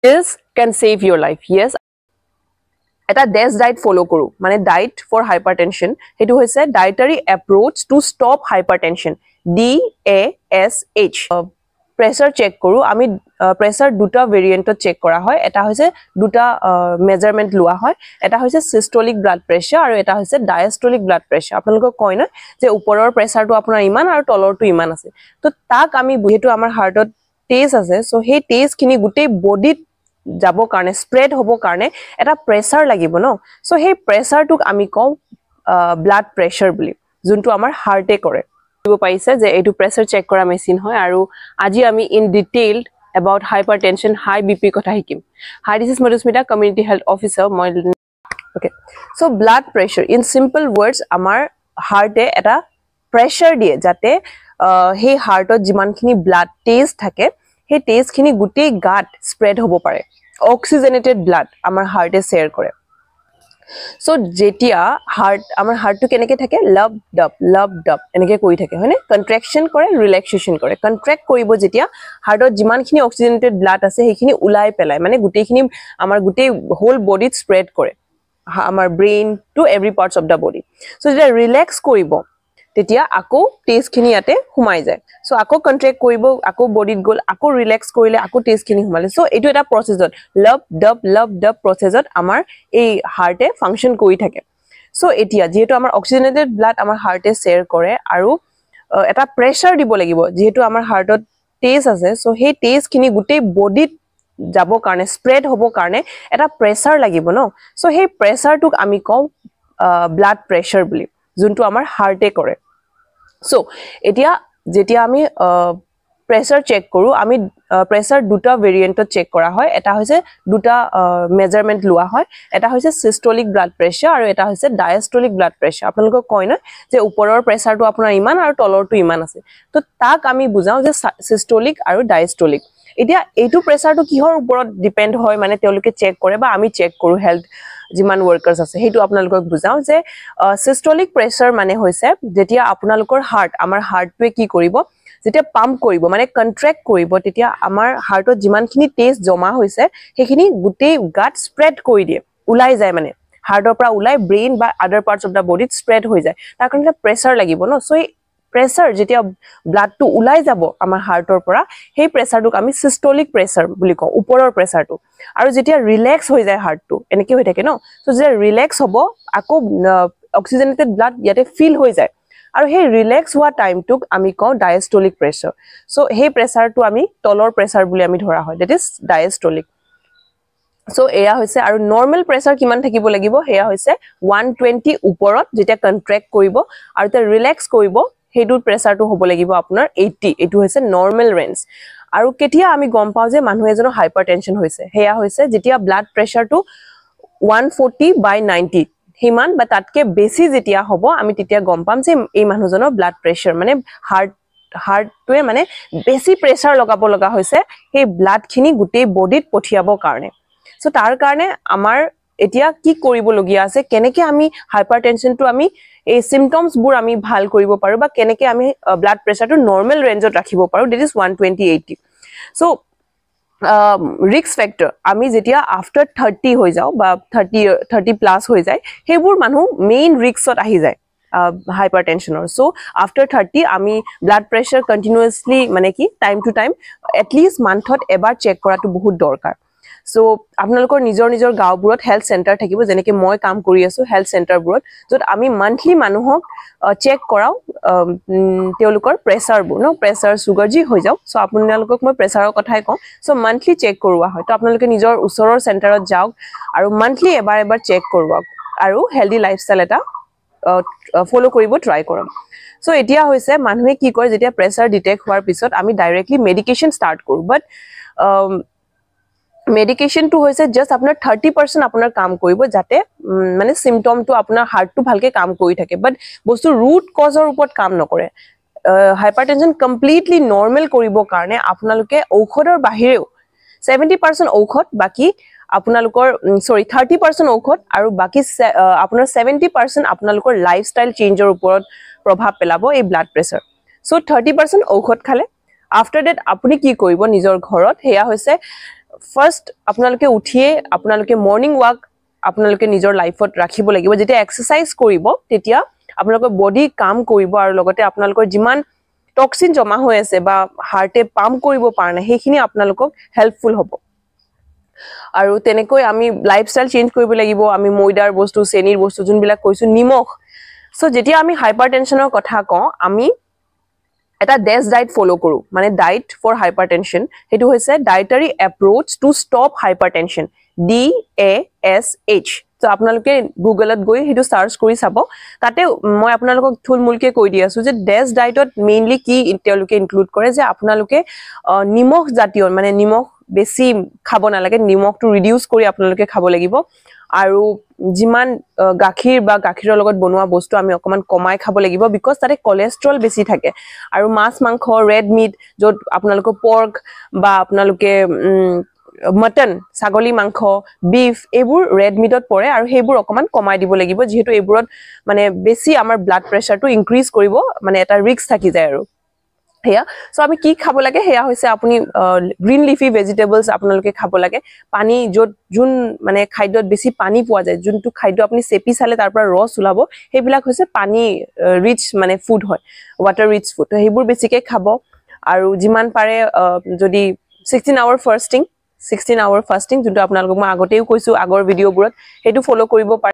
This can save your life. Yes. এটা DASH diet follow কৰো মানে ডায়েট ফৰ হাইপাৰটেনশন হেতু হৈছে dietary approach to stop hypertension DASH pressure check কৰো আমি প্ৰেছাৰ দুটা ভেৰিয়েন্টত চেক কৰা হয় এটা হৈছে দুটা মেজাৰমেন্ট লোৱা হয় এটা হৈছে সিস্টোলিক ব্লাড প্ৰেছাৰ আৰু এটা হৈছে ডায়াস্টোলিক ব্লাড প্ৰেছাৰ আপোনালোকক কয় না যে ওপৰৰ প্ৰেছাৰটো আপোনাৰ ইমান আৰু তলৰটো ইমান আছে তো তাক আমি যেহেতু আমাৰ হাৰ্টত টেজ আছে সো সেই টেজ খিনি গোটেই বডিত যাব কাৰণে স্প্ৰেড হ'ব কাৰণে এটা প্ৰেছাৰ লাগিব ন সো সেই প্ৰেছাৰটোক আমি কওঁ ব্লাড প্ৰেছাৰ বুলি যোনটো আমাৰ হাৰ্টে কৰে দিব পাইছে যে এটো প্ৰেছাৰ চেক কৰা মেচিন হয় আৰু আজি আমি in detailed about hypertension high bp কথা Hikkim hi this is Madhusmita community health officer okay so blood pressure in simple words আমাৰ হাৰ্টে এটা প্ৰেছাৰ দিয়ে যাতে হে হাৰ্টত যিমানখিনি ব্লাড টেজ থাকে হে টেজ খিনি গুটেই গাত স্প্ৰেড হ'ব পাৰে অক্সিজেনেটেড ব্লাড আমাৰ হাৰ্টে শেয়াৰ কৰে সো যেতিয়া হাৰ্ট আমাৰ হাৰ্টটো কেনেকে থাকে লাভ ডাব এনেকে কৰি থাকে হয়নে কন্ট্ৰাকশন কৰে ৰিল্যাক্সেশন কৰে কন্ট্ৰাক্ট কৰিব যেতিয়া হাৰ্টত যিমানখিনি অক্সিজেনেটেড ব্লাড আছে সেইখিনি উলাই পেলাই মানে গুটেইখিনি আমাৰ গুটেই হোল বডিত স্প্ৰেড কৰে আমাৰ brain to every parts of the body so যেতিয়া ৰিল্যাক্স কৰিব তেতিয়া আকো টেষ্ট খিনি ইয়াতে হুমাই যায় সো আকো কন্ট্ৰাক্ট কৰিব আকো বডিত গল আকো ৰিল্যাক্স কৰিলে আকো টেষ্ট খিনি হুমালে সো এটো এটা প্ৰসেছত লাভ ডাব প্ৰসেছত আমাৰ এই হাৰ্টে ফাংচন কৰি থাকে সো এতিয়া যেহেতু আমাৰ অক্সিজেনেটেড ব্লাড আমাৰ হাৰ্টে শেয়াৰ কৰে আৰু এটা প্ৰেছাৰ দিব লাগিব যেহেতু আমাৰ হাৰ্টত টেজ আছে সো সেই টেজ খিনি গুটেই বডিত যাব কাৰণে স্প্ৰেড হ'ব কাৰণে এটা প্ৰেছাৰ লাগিব ন সো সেই প্ৰেছাৰটোক আমি কওঁ ব্লাড প্ৰেছাৰ বুলি যোনটো আমাৰ হাৰ্টে কৰে সো এতিয়া যেতিয়া আমি প্ৰেছাৰ চেক কৰো আমি প্ৰেছাৰ দুটা ভেৰিয়েন্টত চেক কৰা হয় এটা হৈছে দুটা মেজাৰমেন্ট লোৱা হয় এটা হৈছে সিস্টোলিক ব্লাড প্ৰেছাৰ আৰু এটা হৈছে ডায়াস্টোলিক ব্লাড প্ৰেছাৰ আপোনালোকক কয় না যে ওপৰৰ প্ৰেছাৰটো আপোনাৰ ইমান আৰু তলৰটো ইমান আছে তো তাক আমি বুজাও যে সিস্টোলিক আৰু ডায়াস্টোলিক এতিয়া এইটো প্ৰেছাৰটো কিহৰ ওপৰত ডিপেন্ড হয় মানে তেওঁলোকে চেক কৰে বা আমি চেক কৰো হেলথ যিমান ওয়াৰ্কাৰ্স আছে হেতু আপোনালোকক বুজাও যে সিস্টোলিক প্ৰেছাৰ মানে হৈছে যেতিয়া আপোনালোকৰ হাৰ্ট আমাৰ হাৰ্টটোৱে কি কৰিব যেতিয়া পাম্প কৰিব মানে কন্ট্ৰাক্ট কৰিব তেতিয়া আমাৰ হাৰ্টত যিমানখিনি টেজ জমা হৈছে সেইখিনি গুটেই গাত স্প্ৰেড কৰি দিয়ে উলাই যায় মানে হাৰ্টৰ পৰা উলাই ব্ৰেইন বা আদাৰ পাৰ্টস অফ দা বডিত স্প্ৰেড হৈ যায় তাৰ কাৰণে প্ৰেছাৰ লাগিব ন সো প্ৰেছাৰ যেতিয়া ব্লাডটো উলাই যাব আমাৰ হাৰ্টৰ পৰা সেই প্ৰেছাৰটোক আমি সিস্টোলিক প্ৰেছাৰ বুলি কওঁ ওপৰৰ প্ৰেছাৰটো আৰু যেতিয়া ৰিল্যাক্স হৈ যায় হাৰ্টটো এনেকে হৈ থাকে ন সো যেতিয়া ৰিল্যাক্স হ'ব আকো অক্সিজেনেটেড ব্লাড ইয়াতে ফিল হৈ যায় আৰু সেই ৰিল্যাক্স হোৱা টাইমটোক আমি কওঁ ডায়াস্টোলিক প্ৰেছাৰ সো সেই প্ৰেছাৰটো আমি তলৰ প্ৰেছাৰ বুলি আমি ধৰা হয় দ্যাট ইজ ডায়াস্টোলিক সো এয়া হৈছে আৰু নৰমাল প্ৰেছাৰ কিমান থাকিব লাগিব হেয়া হৈছে 120 ওপৰত যেতিয়া কন্ট্ৰাক্ট কৰিব আৰু তে ৰিল্যাক্স কৰিব হেডুৰ প্ৰেছাৰটো হ'ব লাগিব আপোনাৰ 80 এটো হৈছে নৰমাল ৰেঞ্জ আৰু কেতিয়া আমি গম পাও যে মানুহ এজনৰ হাইপাৰটেনশন হৈছে হেয়া হৈছে যেতিয়া ব্লাড প্ৰেছাৰটো 140/90 হিমান বা তাতকে বেছি যেতিয়া হ'ব আমি তেতিয়া গম পাম যে এই মানুহজনৰ ব্লাড প্ৰেছাৰ মানে হাৰ্টটোৱে মানে বেছি প্ৰেছাৰ লগাব লগা হৈছে সেই ব্লাড খিনি গুটেই বডিত পঠিয়াবৰ কাৰণে সো তাৰ কাৰণে আমাৰ এতিয়া কি কৰিব লগিয়া আছে কেনেকে আমি হাইপাৰটেনশনটো আমি এই সিম্পটমস বুৰ আমি ভাল কৰিব পাৰো বা কেনেকে আমি ব্লাড প্ৰেছাৰটো নৰমাল ৰেঞ্জত ৰাখিব পাৰো that is 120/80 so risk factor আমি যেতিয়া আফটাৰ 30 হৈ যাও বা 30 প্লাস হৈ যায় হেবোৰ মানুহ মেইন ৰিস্কত আহি যায় hypertension so after 30 আমি blood pressure continuously মানে কি time to time at least monthot এবাৰ চেক কৰাটো বহুত দৰকাৰ so আপোনালোকৰ নিজৰ গাঁওবোৰত হেলথ সেন্টাৰ থাকিব যেনেকে মই কাম কৰি আছো হেলথ সেন্টাৰবোৰত যত আমি মান্থলি মানুহক চেক কৰাও তেওঁলোকৰ প্ৰেছাৰবোৰ ন প্ৰেছাৰ সুগাৰ জি হৈ যাও so আপোনালোকক মই প্ৰেছাৰৰ কথাই কওঁ so মান্থলি চেক কৰোৱা হয় তো আপোনালোকে নিজৰ ওচৰৰ সেন্টাৰত যাওক আৰু মান্থলি এবাৰ চেক কৰোৱা আৰু হেলদি লাইফষ্টাইল এটা ফলো কৰিব ট্ৰাই কৰক সো এতিয়া হৈছে মানুহে কি কৰে যেতিয়া প্ৰেছাৰ ডিটেক্ট হোৱাৰ পিছত আমি ডাইৰেক্টলি মেডিকেশন ষ্টাৰ্ট কৰো বাট মেডিকেশন টু হৈছে জাস্ট আপোনাৰ 30% আপোনাৰ কাম কৰিব যাতে মানে সিম্পটম টু আপোনাৰ হাৰ্টটো ভালকে কাম কৰি থাকে বাট বস্তু ৰুট কজৰ ওপৰত কাম নকৰে হাইপাৰটেনশন কমপ্লিটলি নৰমাল কৰিব কাৰণে আপোনালোকে ঔষধৰ বাহিৰেও 70% ঔষধ বাকি আপোনালোকৰ 30% ঔষধ আৰু বাকি আপোনাৰ 70% আপোনালোকৰ লাইফষ্টাইল চেঞ্জৰ ওপৰত প্ৰভাৱ পেলাব এই ব্লাড প্ৰেছাৰ সো 30% ঔষধ খালে আফটাৰ ডেট আপুনি কি কৰিব নিজৰ ঘৰত হেয়া হৈছে ফাৰ্ষ্ট আপোনালোকে উঠিয়ে আপোনালোকে মৰ্নিং ৱাক আপোনালোকে নিজৰ লাইফত ৰাখিব লাগিব যেতিয়া এক্সাৰসাইজ কৰিব তেতিয়া আপোনালোকৰ বডি কাম কৰিব আৰু লগতে আপোনালোকৰ যিমান টক্সিন জমা হৈ আছে বা হাৰ্টে পাম্প কৰিব পৰা নাই সেইখিনি আপোনালোকক হেল্পফুল হ'ব আৰু তেনেকৈ আমি লাইফষ্টাইল চেঞ্জ কৰিব লাগিব আমি ময়দাৰ বস্তু চেনিৰ বস্তু যোনবিলাক কৈছো নিমখ সো যেতিয়া আমি হাইপাৰটেনশনৰ কথা কওঁ আমি এটা ডেছ ডায়েট ফলো কৰো মানে ডায়েট ফৰ হাইপাৰটেনশন হেতু হৈছে dietary approach to stop hypertension DASH তো আপোনালোকে গুগলত গৈ হেতু সাৰ্চ কৰি চাব তাতে মই আপোনালোকক থুলমুলকে কৈ দি আছো যে ডেছ ডায়েটত মেইনলি কি তেওঁলোকে ইনক্লুড কৰে যে আপোনালোকে নিমখ জাতীয় মানে নিমখ বেছি খাব নালাগে নিমখটো ৰিডিউস কৰি আপোনালোকে খাব লাগিব আৰু যিমান গাখীৰ বা গাখীৰৰ লগত বনোৱা বস্তু আমি অকমান কমাই খাব লাগিব বিকজ তাতে কোলেষ্ট্ৰল বেছি থাকে আৰু মাছ মাংস ৰেড মিট যত আপোনালোকে পৰ্ক বা আপোনালোকে মটন ছাগলী মাংস বিফ এবোৰ ৰেড মিটত পৰে আৰু হেবোৰ অকমান কমাই দিব লাগিব যেহেতু এবোৰত মানে বেছি আমাৰ ব্লাড প্ৰেছাৰটো ইনক্ৰিজ কৰিব মানে এটা ৰিস্ক থাকি যায় আৰু হেয়া সো আমি কি খাব লাগে হেয়া হৈছে আপুনি গ্ৰীন লিফি ভেজিটেবলস আপোনালোকে খাব লাগে পানী যত জুন মানে খাদ্যত বেছি পানী পোৱা যায় যোনটো খাদ্য আপুনি চেপি চালে তাৰ পৰা ৰস ওলাব হেবিলাক হৈছে পানী ৰিচ মানে ফুড হয় ওয়াটাৰ ৰিচ ফুড হেবোৰ বেছিকে খাব আৰু যিমান পাৰে যদি 16 আৱাৰ ফাস্টিং 16 আৱাৰ ফাস্টিং যোনটো আপোনালোকক মই আগতেও কৈছো আগৰ ভিডিওবোৰত হেতু ফলো কৰিব পাৰে